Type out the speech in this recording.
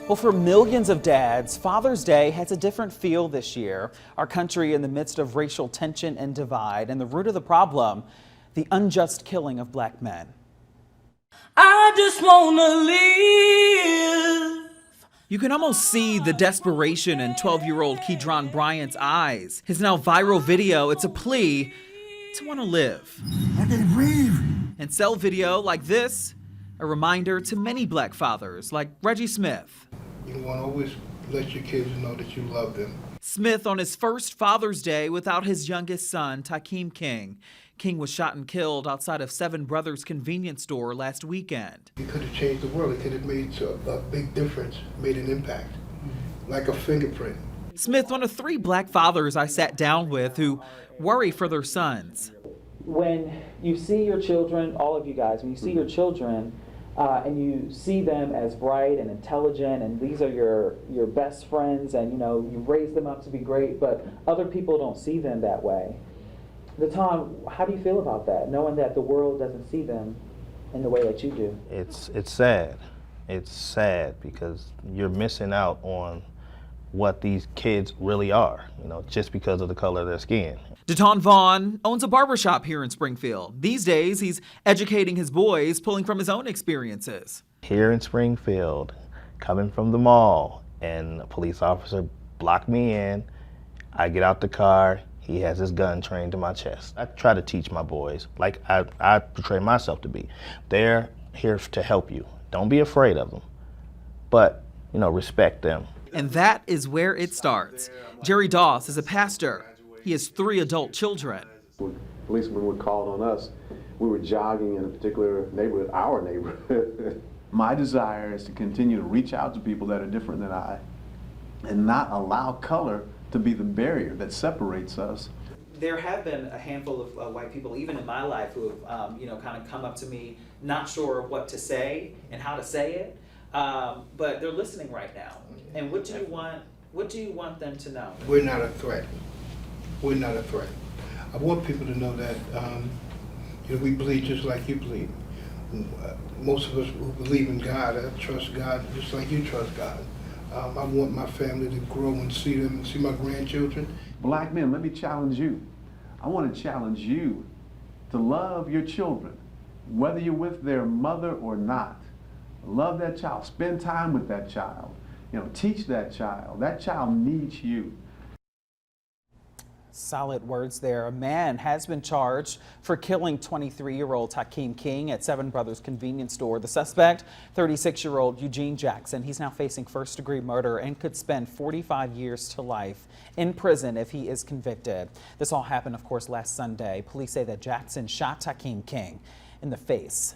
Well, for millions of dads, Father's Day has a different feel this year. Our country in the midst of racial tension and divide, and the root of the problem, the unjust killing of black men. I just wanna live. You can almost see the desperation in 12-year-old Kedron Bryant's eyes. His now viral video, it's a plea to want to live. I can't breathe. And cell video like this, a reminder to many black fathers like Reggie Smith. You want to always let your kids know that you love them. Smith on his first Father's Day without his youngest son, Takeem King. King was shot and killed outside of Seven Brothers convenience store last weekend. He could have changed the world. He could have made a big difference, made an impact, like a fingerprint. Smith, one of 3 black fathers I sat down with who worry for their sons. When you see your children, all of you guys, when you see your children and you see them as bright and intelligent and these are your best friends and you raise them up to be great, but other people don't see them that way. Tom, how do you feel about that, knowing that the world doesn't see them in the way that you do? It's sad. It's sad because you're missing out on what these kids really are, just because of the color of their skin. Deton Vaughn owns a barbershop here in Springfield. These days, he's educating his boys, pulling from his own experiences. Here in Springfield, coming from the mall, and a police officer blocked me in. I get out the car, he has his gun trained to my chest. I try to teach my boys, like I portray myself to be. They're here to help you. Don't be afraid of them, but, respect them. And that is where it starts. Jerry Doss is a pastor. He has 3 adult children. When policemen were called on us, we were jogging in a particular neighborhood, our neighborhood. My desire is to continue to reach out to people that are different than I and not allow color to be the barrier that separates us. There have been a handful of white people, even in my life, who have kind of come up to me, not sure what to say and how to say it, but they're listening right now. And what do you want them to know? We're not a threat. We're not a threat. I want people to know that we bleed just like you bleed. Most of us who believe in God, I trust God just like you trust God. I want my family to grow and see them and see my grandchildren. Black men, let me challenge you. I want to challenge you to love your children, whether you're with their mother or not. Love that child. Spend time with that child. Teach that child. That child needs you. Solid words there. A man has been charged for killing 23-year-old Takeem King at Seven Brothers convenience store. The suspect, 36-year-old Eugene Jackson, he's now facing first-degree murder and could spend 45 years to life in prison if he is convicted. This all happened, of course, last Sunday. Police say that Jackson shot Takeem King in the face